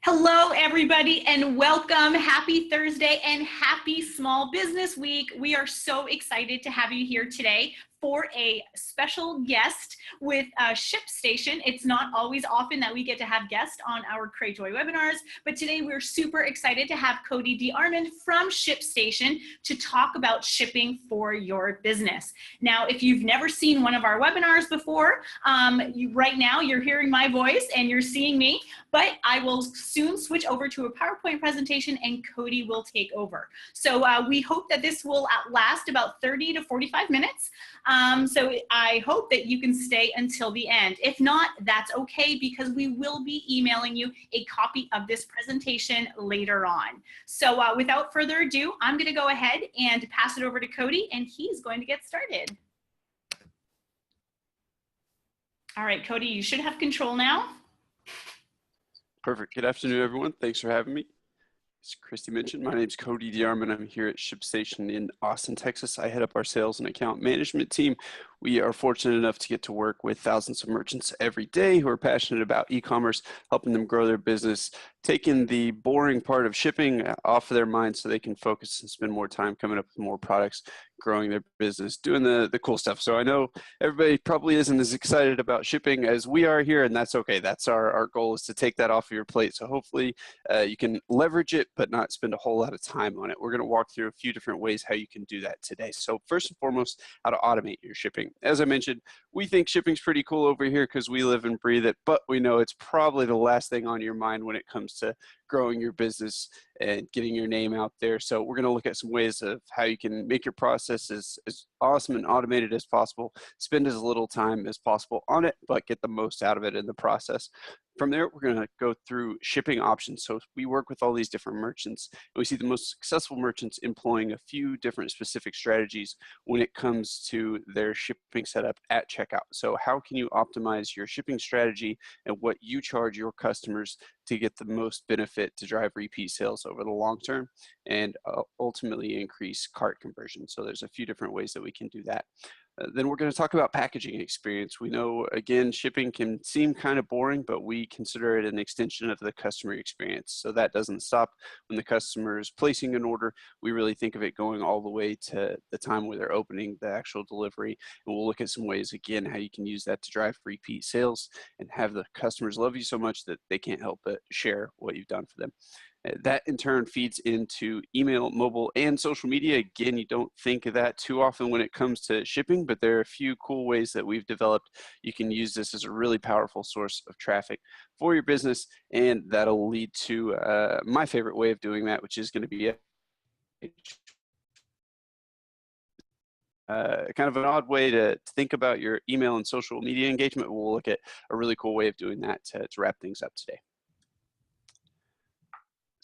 Hello, everybody, and welcome. Happy Thursday and happy Small Business Week. We are so excited to have you here today for a special guest with ShipStation. It's not always often that we get to have guests on our Create Joy webinars, but today we're super excited to have Cody DeArmond from ShipStation to talk about shipping for your business. Now, if you've never seen one of our webinars before, right now you're hearing my voice and you're seeing me, but I will soon switch over to a PowerPoint presentation and Cody will take over. So we hope that this will last about 30 to 45 minutes. So I hope that you can stay until the end. If not, that's okay, because we will be emailing you a copy of this presentation later on. So without further ado, I'm going to go ahead and pass it over to Cody, and he's going to get started. All right, Cody, you should have control now. Perfect. Good afternoon, everyone. Thanks for having me. As Christy mentioned, my name is Cody DeArmond. I'm here at ShipStation in Austin, Texas. I head up our sales and account management team. We are fortunate enough to get to work with thousands of merchants every day who are passionate about e-commerce, helping them grow their business, taking the boring part of shipping off of their minds so they can focus and spend more time coming up with more products, growing their business, doing the cool stuff. So I know everybody probably isn't as excited about shipping as we are here, and that's okay. That's our goal, is to take that off of your plate. So hopefully you can leverage it, but not spend a whole lot of time on it. We're going to walk through a few different ways how you can do that today. So first and foremost, how to automate your shipping. As I mentioned, we think shipping's pretty cool over here because we live and breathe it, but we know it's probably the last thing on your mind when it comes to growing your business and getting your name out there. So we're going to look at some ways of how you can make your process as awesome and automated as possible, spend as little time as possible on it, but get the most out of it in the process. From there, we're going to go through shipping options. So we work with all these different merchants, and we see the most successful merchants employing a few different specific strategies when it comes to their shipping setup at checkout. So how can you optimize your shipping strategy and what you charge your customers to get the most benefit to drive repeat sales over the long term and ultimately increase cart conversion? So there's a few different ways that we can do that. Then we're going to talk about packaging experience. We know, again, shipping can seem kind of boring, but we consider it an extension of the customer experience. So that doesn't stop when the customer is placing an order. We really think of it going all the way to the time where they're opening the actual delivery. And we'll look at some ways, again, how you can use that to drive repeat sales and have the customers love you so much that they can't help but share what you've done for them. That in turn feeds into email, mobile, and social media. Again, you don't think of that too often when it comes to shipping, but there are a few cool ways that we've developed. You can use this as a really powerful source of traffic for your business, and that'll lead to my favorite way of doing that, which is going to be kind of an odd way to think about your email and social media engagement. We'll look at a really cool way of doing that to wrap things up today.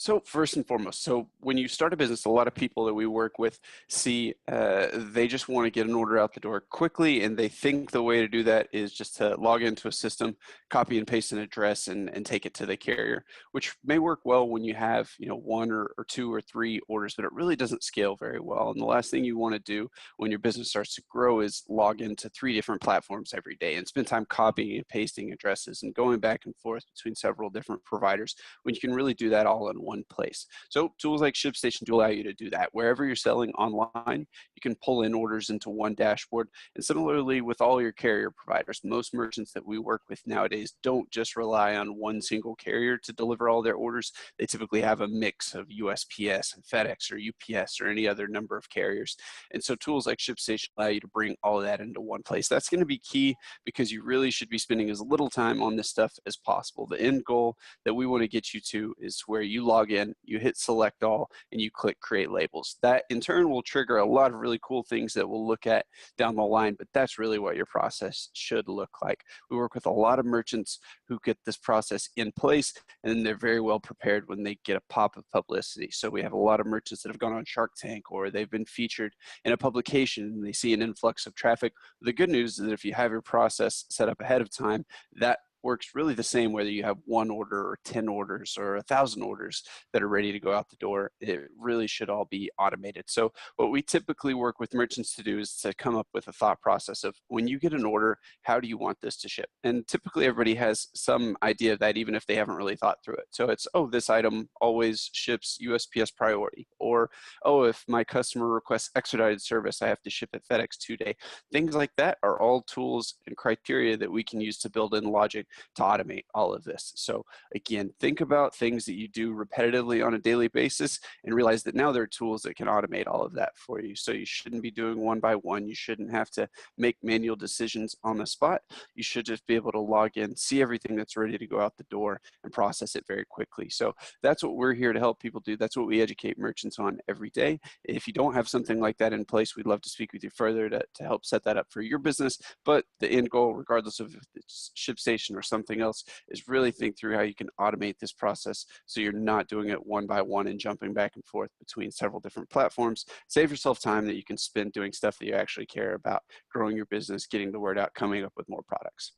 So first and foremost, so when you start a business, a lot of people that we work with see they just want to get an order out the door quickly, and they think the way to do that is just to log into a system, copy and paste an address, and take it to the carrier, which may work well when you have one or two or three orders, but it really doesn't scale very well. And the last thing you want to do when your business starts to grow is log into 3 different platforms every day and spend time copying and pasting addresses and going back and forth between several different providers, when you can really do that all in one place. So tools like ShipStation do allow you to do that. Wherever you're selling online, you can pull in orders into one dashboard. And similarly with all your carrier providers, most merchants that we work with nowadays don't just rely on one single carrier to deliver all their orders. They typically have a mix of USPS and FedEx or UPS or any other number of carriers. And so tools like ShipStation allow you to bring all of that into one place. That's going to be key, because you really should be spending as little time on this stuff as possible. The end goal that we want to get you to is where you log in, you hit select all, and you click create labels. That in turn will trigger a lot of really cool things that we'll look at down the line, but that's really what your process should look like. We work with a lot of merchants who get this process in place, and they're very well prepared when they get a pop of publicity. So we have a lot of merchants that have gone on Shark Tank, or they've been featured in a publication and they see an influx of traffic. The good news is that if you have your process set up ahead of time, that works really the same whether you have one order or 10 orders or 1,000 orders that are ready to go out the door. It really should all be automated. So what we typically work with merchants to do is to come up with a thought process of, when you get an order, how do you want this to ship? And typically everybody has some idea of that, even if they haven't really thought through it. So it's, oh, this item always ships USPS priority, or, oh, if my customer requests expedited service, I have to ship it FedEx 2-day. Things like that are all tools and criteria that we can use to build in logic to automate all of this. So again, think about things that you do repetitively on a daily basis and realize that now there are tools that can automate all of that for you. So you shouldn't be doing one by one. You shouldn't have to make manual decisions on the spot. You should just be able to log in, see everything that's ready to go out the door, and process it very quickly. So that's what we're here to help people do. That's what we educate merchants on every day. If you don't have something like that in place, we'd love to speak with you further to help set that up for your business. But the end goal, regardless of if it's ShipStation or something else, is really think through how you can automate this process so you're not doing it one by one and jumping back and forth between several different platforms. Save yourself time that you can spend doing stuff that you actually care about, growing your business, getting the word out, coming up with more products.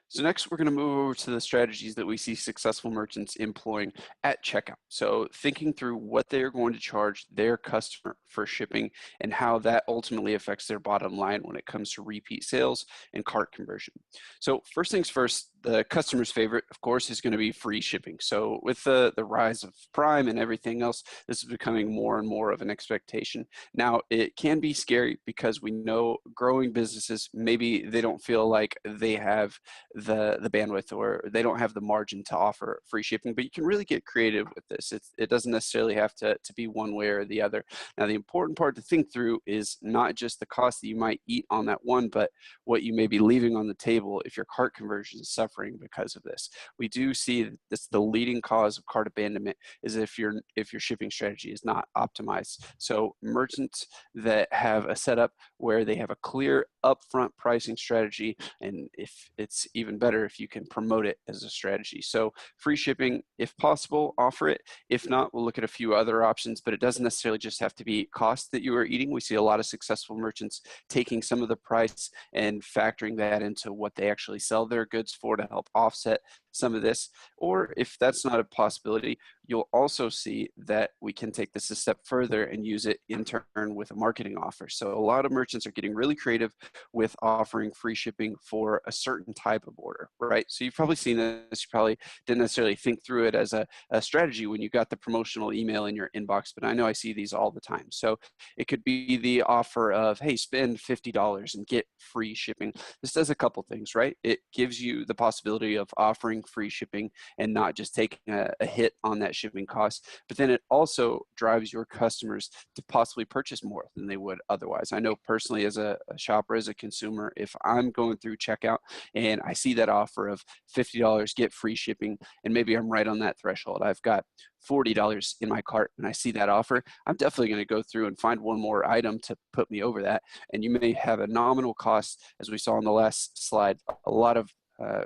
So next, we're going to move over to the strategies that we see successful merchants employing at checkout. So thinking through what they are going to charge their customer for shipping and how that ultimately affects their bottom line when it comes to repeat sales and cart conversion. So first things first, the customer's favorite, of course, is going to be free shipping. So with the rise of Prime and everything else, this is becoming more and more of an expectation. Now, it can be scary because we know growing businesses, maybe they don't feel like they have the bandwidth, or they don't have the margin to offer free shipping, but you can really get creative with this. It doesn't necessarily have to be one way or the other. Now, the important part to think through is not just the cost that you might eat on that one, but what you may be leaving on the table if your cart conversion is suffering because of this. We do see that this, the leading cause of cart abandonment is if your shipping strategy is not optimized. So merchants that have a setup where they have a clear upfront pricing strategy, and if it's even better if you can promote it as a strategy. So free shipping, if possible, offer it. If not, we'll look at a few other options, but it doesn't necessarily just have to be cost that you are eating. We see a lot of successful merchants taking some of the price and factoring that into what they actually sell their goods for to help offset some of this. Or if that's not a possibility, you'll also see that we can take this a step further and use it in turn with a marketing offer. So a lot of merchants are getting really creative with offering free shipping for a certain type of order, right? So you've probably seen this, you probably didn't necessarily think through it as a strategy when you got the promotional email in your inbox, but I know I see these all the time. So it could be the offer of, hey, spend $50 and get free shipping. This does a couple things, right? It gives you the possibility of offering free shipping and not just taking a hit on that shipping cost, but then it also drives your customers to possibly purchase more than they would otherwise. I know personally, as a shopper, as a consumer, if I'm going through checkout and I see that offer of $50 get free shipping, and maybe I'm right on that threshold, I've got $40 in my cart and I see that offer, I'm definitely going to go through and find one more item to put me over that. And you may have a nominal cost, as we saw on the last slide. A lot of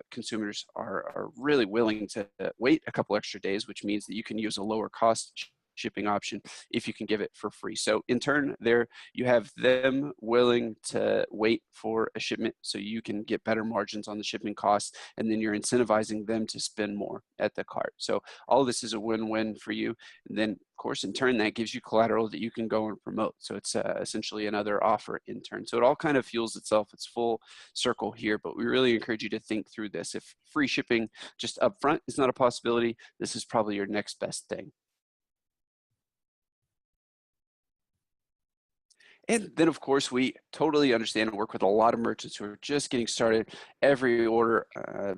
consumers are really willing to wait a couple extra days, which means that you can use a lower cost shipping option if you can give it for free. So in turn, there you have them willing to wait for a shipment so you can get better margins on the shipping costs, and then you're incentivizing them to spend more at the cart. So all of this is a win-win for you. And then of course, in turn, that gives you collateral that you can go and promote. So it's essentially another offer in turn. So it all kind of fuels itself. It's full circle here, but we really encourage you to think through this. If free shipping just upfront is not a possibility, this is probably your next best thing. And then, of course, we totally understand and work with a lot of merchants who are just getting started. Every order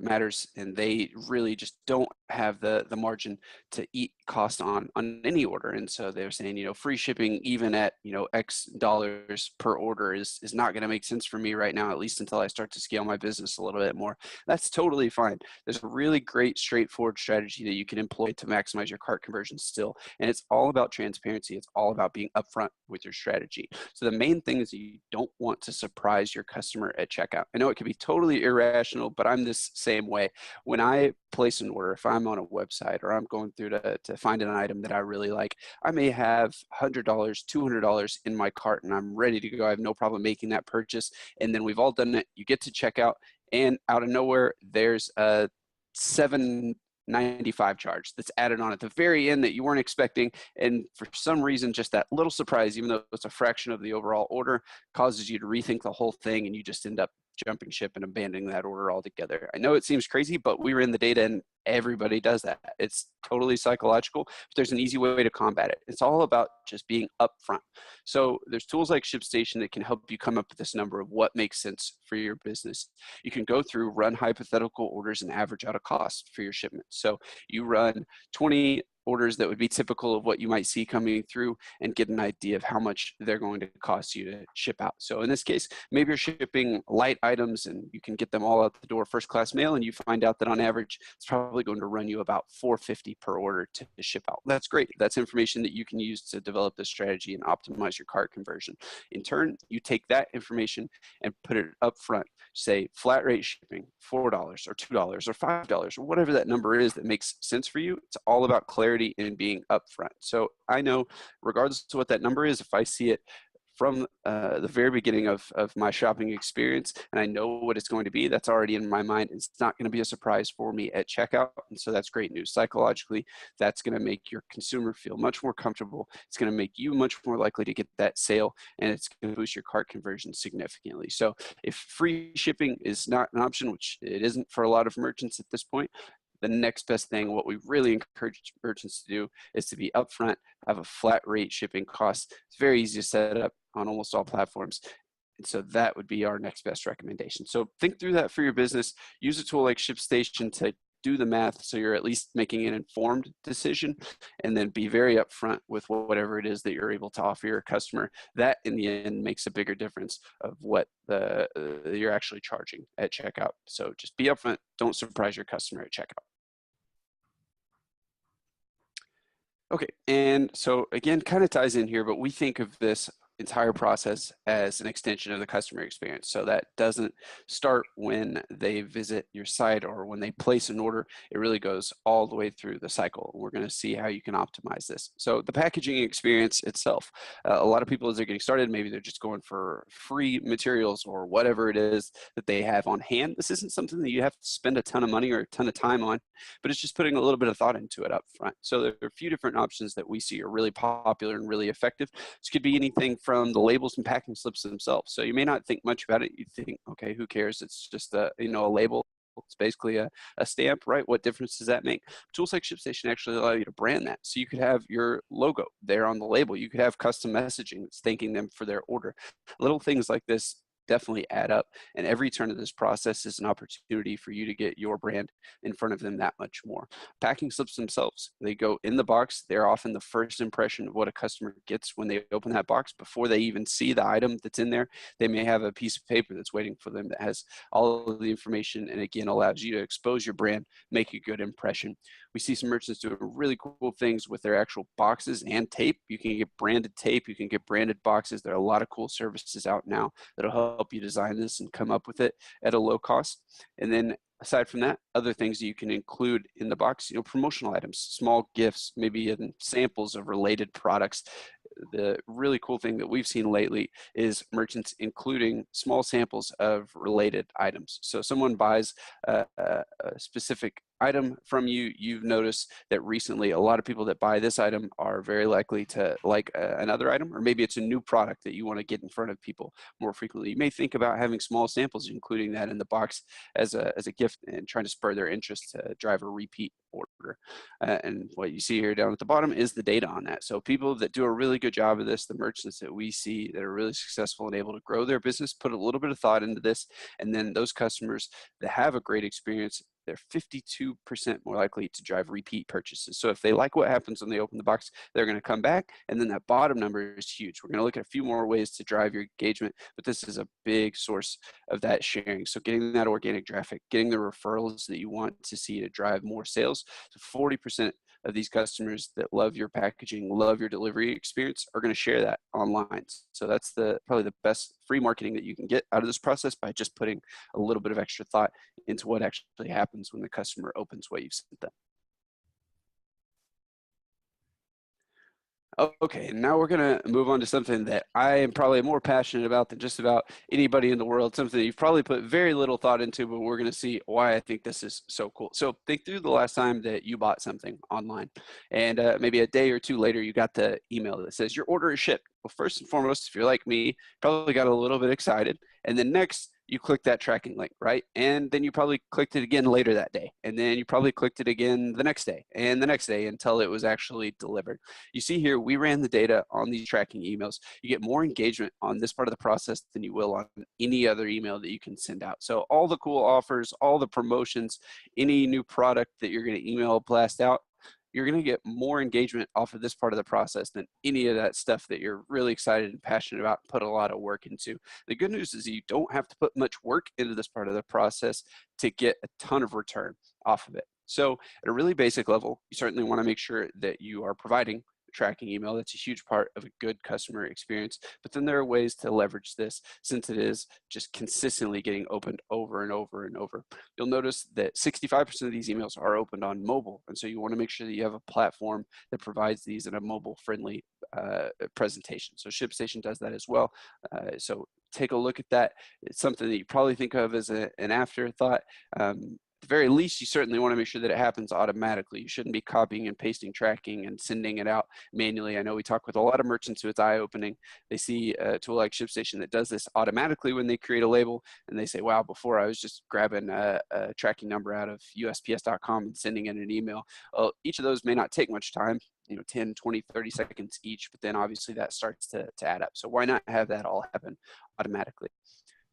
matters, and they really just don't have the margin to eat cost on any order. And so they're saying, you know, free shipping, even at, you know, X dollars per order is not going to make sense for me right now, at least until I start to scale my business a little bit more. That's totally fine. There's a really great, straightforward strategy that you can employ to maximize your cart conversion still. And it's all about transparency. It's all about being upfront with your strategy. So the main thing is that you don't want to surprise your customer at checkout. I know it can be totally irrational, but I'm this same way. When I place an order, if I'm on a website or I'm going through to find an item that I really like, I may have $100, $200 in my cart and I'm ready to go. I have no problem making that purchase. And then we've all done it. You get to checkout and out of nowhere, there's a $7.95 charge that's added on at the very end that you weren't expecting. And for some reason, just that little surprise, even though it's a fraction of the overall order, causes you to rethink the whole thing and you just end up jumping ship and abandoning that order altogether. I know it seems crazy, but we were in the data and everybody does that. It's totally psychological, but there's an easy way to combat it. It's all about just being upfront. So there's tools like ShipStation that can help you come up with this number of what makes sense for your business. You can go through, run hypothetical orders and average out a cost for your shipment. So you run 20 orders that would be typical of what you might see coming through and get an idea of how much they're going to cost you to ship out. So in this case, maybe you're shipping light items and you can get them all out the door first class mail, and you find out that on average, it's probably going to run you about $4.50 per order to ship out. That's great. That's information that you can use to develop this strategy and optimize your cart conversion. In turn, you take that information and put it up front. Say flat rate shipping, $4 or $2 or $5 or whatever that number is that makes sense for you. It's all about clarity and being upfront. So I know, regardless of what that number is, if I see it from the very beginning of my shopping experience and I know what it's going to be, that's already in my mind. It's not going to be a surprise for me at checkout. And so that's great news. Psychologically, that's going to make your consumer feel much more comfortable. It's going to make you much more likely to get that sale, and it's going to boost your cart conversion significantly. So if free shipping is not an option, which it isn't for a lot of merchants at this point, the next best thing, what we really encourage merchants to do, is to be upfront, have a flat rate shipping cost. It's very easy to set up on almost all platforms. And so that would be our next best recommendation. So think through that for your business. Use a tool like ShipStation to do the math so you're at least making an informed decision, and then be very upfront with whatever it is that you're able to offer your customer. That in the end makes a bigger difference of what you're actually charging at checkout. So just be upfront. Don't surprise your customer at checkout. Okay, and so again, kind of ties in here, but we think of this entire process as an extension of the customer experience. So that doesn't start when they visit your site or when they place an order. It really goes all the way through the cycle. We're going to see how you can optimize this. So the packaging experience itself, a lot of people, as they're getting started, maybe they're just going for free materials or whatever it is that they have on hand. This isn't something that you have to spend a ton of money or a ton of time on, but it's just putting a little bit of thought into it up front. So there are a few different options that we see are really popular and really effective. This could be anything from the labels and packing slips themselves. So you may not think much about it. You think, okay, who cares? It's just a label. It's basically a stamp, right? What difference does that make? Tools like ShipStation actually allow you to brand that. So you could have your logo there on the label. You could have custom messaging that's thanking them for their order. Little things like this definitely add up, and every turn of this process is an opportunity for you to get your brand in front of them that much more. Packing slips themselves, they go in the box. They're often the first impression of what a customer gets when they open that box. Before they even see the item that's in there, they may have a piece of paper that's waiting for them that has all of the information, and again allows you to expose your brand, make a good impression. We see some merchants doing really cool things with their actual boxes and tape. You can get branded tape, you can get branded boxes. There are a lot of cool services out now that'll help you design this and come up with it at a low cost. And then aside from that, other things that you can include in the box, promotional items, small gifts, maybe even samples of related products. The really cool thing that we've seen lately is merchants including small samples of related items. So someone buys a specific item from you, you've noticed that recently a lot of people that buy this item are very likely to like another item, or maybe it's a new product that you want to get in front of people more frequently. You may think about having small samples, including that in the box as a gift, and trying to spur their interest to drive a repeat order. And what you see here down at the bottom is the data on that. So people that do a really good job of this, the merchants that we see that are really successful and able to grow their business, put a little bit of thought into this, and then those customers that have a great experience, they're 52% more likely to drive repeat purchases. So if they like what happens when they open the box, they're going to come back. And then that bottom number is huge. We're going to look at a few more ways to drive your engagement, but this is a big source of that sharing. So getting that organic traffic, getting the referrals that you want to see to drive more sales. So 40% of these customers that love your packaging, love your delivery experience, are going to share that online. So that's probably the best free marketing that you can get out of this process, by just putting a little bit of extra thought into what actually happens when the customer opens what you've sent them. Okay, now we're going to move on to something that I am probably more passionate about than just about anybody in the world, something that you've probably put very little thought into, but we're going to see why I think this is so cool. So think through the last time that you bought something online, and maybe a day or two later, you got the email that says your order is shipped. Well, first and foremost, if you're like me, probably got a little bit excited. And then next, you click that tracking link, right? And then you probably clicked it again later that day. And then you probably clicked it again the next day and the next day until it was actually delivered. You see here, we ran the data on these tracking emails. You get more engagement on this part of the process than you will on any other email that you can send out. So all the cool offers, all the promotions, any new product that you're going to email blast out, you're going to get more engagement off of this part of the process than any of that stuff that you're really excited and passionate about and put a lot of work into. The good news is you don't have to put much work into this part of the process to get a ton of return off of it. So at a really basic level, you certainly want to make sure that you are providing tracking email. That's a huge part of a good customer experience. But then there are ways to leverage this, since it is just consistently getting opened over and over and over. You'll notice that 65% of these emails are opened on mobile. And so you want to make sure that you have a platform that provides these in a mobile-friendly presentation. So ShipStation does that as well. So take a look at that. It's something that you probably think of as an afterthought. At the very least, you certainly want to make sure that it happens automatically. You shouldn't be copying and pasting tracking and sending it out manually. I know we talk with a lot of merchants who it's eye-opening. They see a tool like ShipStation that does this automatically when they create a label, and they say, wow, before I was just grabbing a tracking number out of USPS.com and sending in an email. Well, each of those may not take much time, 10, 20, 30 seconds each, but then obviously that starts to add up. So why not have that all happen automatically?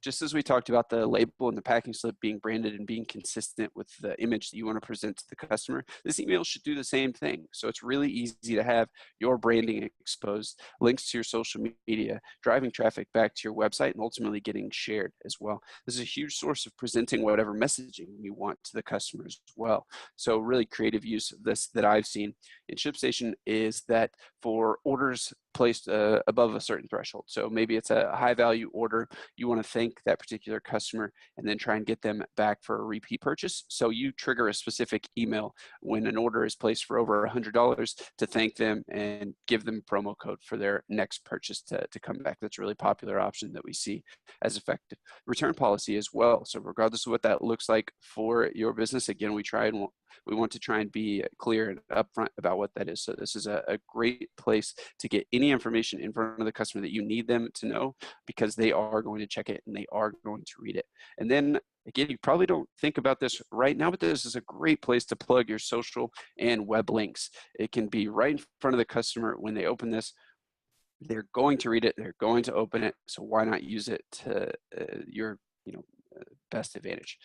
Just as we talked about the label and the packing slip being branded and being consistent with the image that you want to present to the customer, this email should do the same thing. So it's really easy to have your branding exposed, links to your social media, driving traffic back to your website, and ultimately getting shared as well. This is a huge source of presenting whatever messaging you want to the customers as well. So really creative use of this that I've seen in ShipStation is that for orders placed above a certain threshold. So maybe it's a high value order. You want to thank that particular customer and then try and get them back for a repeat purchase. So you trigger a specific email when an order is placed for over $100 to thank them and give them a promo code for their next purchase to come back. That's a really popular option that we see as effective. Return policy as well. So regardless of what that looks like for your business, again, we want to try and be clear and upfront about what that is. So this is a great place to get any information in front of the customer that you need them to know, because they are going to check it and they are going to read it. And then again, you probably don't think about this right now, but this is a great place to plug your social and web links. It can be right in front of the customer when they open this. They're going to read it, they're going to open it. So why not use it to your best advantage?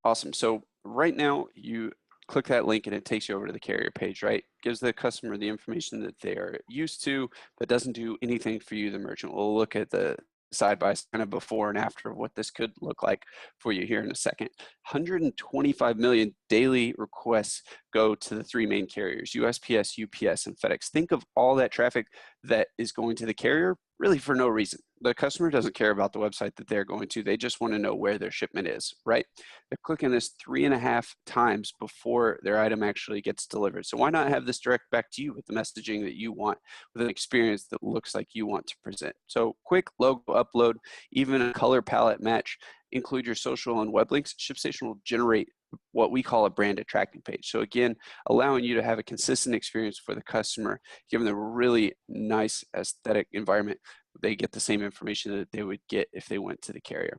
Awesome. So right now you click that link and it takes you over to the carrier page, right? Gives the customer the information that they are used to, but doesn't do anything for you, the merchant. We'll look at the side by side kind of before and after of what this could look like for you here in a second. 125 million daily requests go to the three main carriers, USPS, UPS, and FedEx. Think of all that traffic that is going to the carrier really for no reason. The customer doesn't care about the website that they're going to. They just want to know where their shipment is, right? They're clicking this 3.5 times before their item actually gets delivered. So why not have this direct back to you with the messaging that you want, with an experience that looks like you want to present? So quick logo upload, even a color palette match, include your social and web links. ShipStation will generate what we call a branded tracking page. So again, allowing you to have a consistent experience for the customer, giving them a really nice aesthetic environment. They get the same information that they would get if they went to the carrier.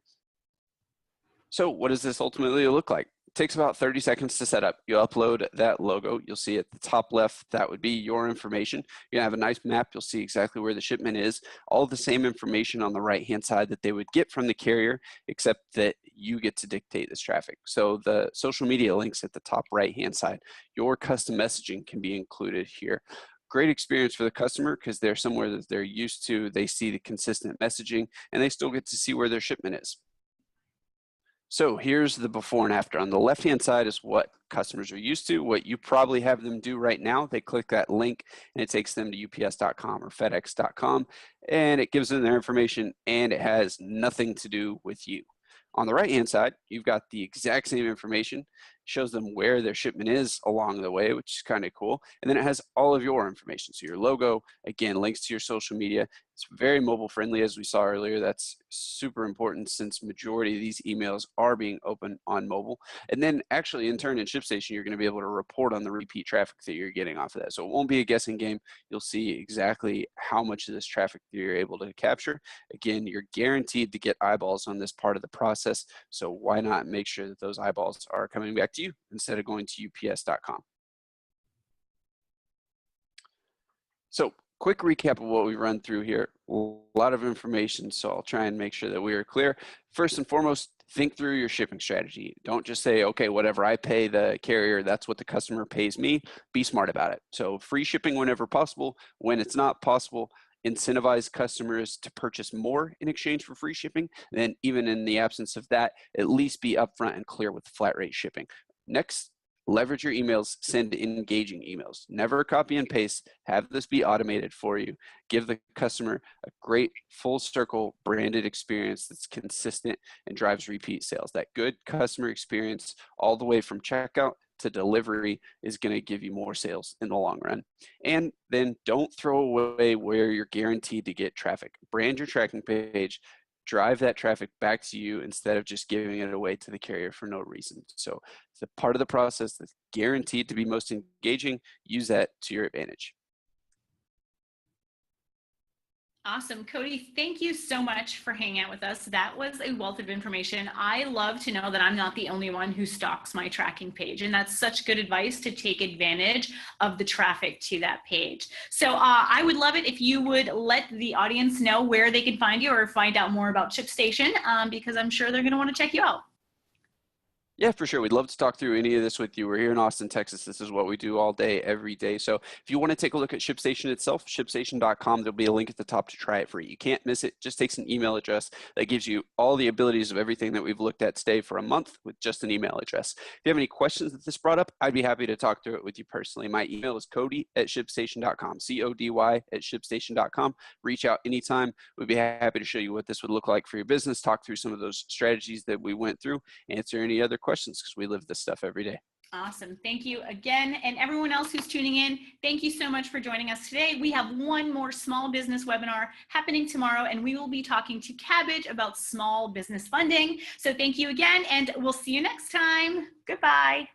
So what does this ultimately look like? It takes about 30 seconds to set up. You upload that logo. You'll see at the top left, that would be your information. You're gonna have a nice map. You'll see exactly where the shipment is. All the same information on the right-hand side that they would get from the carrier, except that you get to dictate this traffic. So the social media links at the top right-hand side, your custom messaging can be included here. Great experience for the customer because they're somewhere that they're used to. They see the consistent messaging and they still get to see where their shipment is. So here's the before and after. On the left-hand side is what customers are used to, what you probably have them do right now. They click that link and it takes them to ups.com or fedex.com, and it gives them their information, and it has nothing to do with you. On the right-hand side, you've got the exact same information, shows them where their shipment is along the way, which is kind of cool. And then it has all of your information. So your logo, again, links to your social media. It's very mobile friendly, as we saw earlier. That's super important since majority of these emails are being opened on mobile. And then actually in turn in ShipStation, you're going to be able to report on the repeat traffic that you're getting off of that. So it won't be a guessing game. You'll see exactly how much of this traffic that you're able to capture. Again, you're guaranteed to get eyeballs on this part of the process. So why not make sure that those eyeballs are coming back to you instead of going to ups.com. So quick recap of what we've run through here. A lot of information, so I'll try and make sure that we are clear. First and foremost, think through your shipping strategy. Don't just say, okay, whatever I pay the carrier, that's what the customer pays me. Be smart about it. So free shipping whenever possible. When it's not possible, incentivize customers to purchase more in exchange for free shipping. And then even in the absence of that, at least be upfront and clear with flat rate shipping. Next, leverage your emails, send engaging emails. Never copy and paste. Have this be automated for you. Give the customer a great full circle branded experience that's consistent and drives repeat sales. That good customer experience all the way from checkout to delivery is going to give you more sales in the long run. And then don't throw away where you're guaranteed to get traffic. Brand your tracking page. Drive that traffic back to you instead of just giving it away to the carrier for no reason. So the part of the process that's guaranteed to be most engaging, use that to your advantage. Awesome. Cody, thank you so much for hanging out with us. That was a wealth of information. I love to know that I'm not the only one who stalks my tracking page. And that's such good advice to take advantage of the traffic to that page. So I would love it if you would let the audience know where they can find you or find out more about ShipStation, because I'm sure they're going to want to check you out. Yeah, for sure. We'd love to talk through any of this with you. We're here in Austin, Texas. This is what we do all day, every day. So if you want to take a look at ShipStation itself, ShipStation.com, there'll be a link at the top to try it free. You can't miss it. Just takes an email address that gives you all the abilities of everything that we've looked at today for a month with just an email address. If you have any questions that this brought up, I'd be happy to talk through it with you personally. My email is cody@shipstation.com, CODY@shipstation.com. Reach out anytime. We'd be happy to show you what this would look like for your business, talk through some of those strategies that we went through, answer any other questions because we live this stuff every day. Awesome. Thank you again. And everyone else who's tuning in, thank you so much for joining us today. We have one more small business webinar happening tomorrow, and we will be talking to Cabbage about small business funding. So thank you again, and we'll see you next time. Goodbye.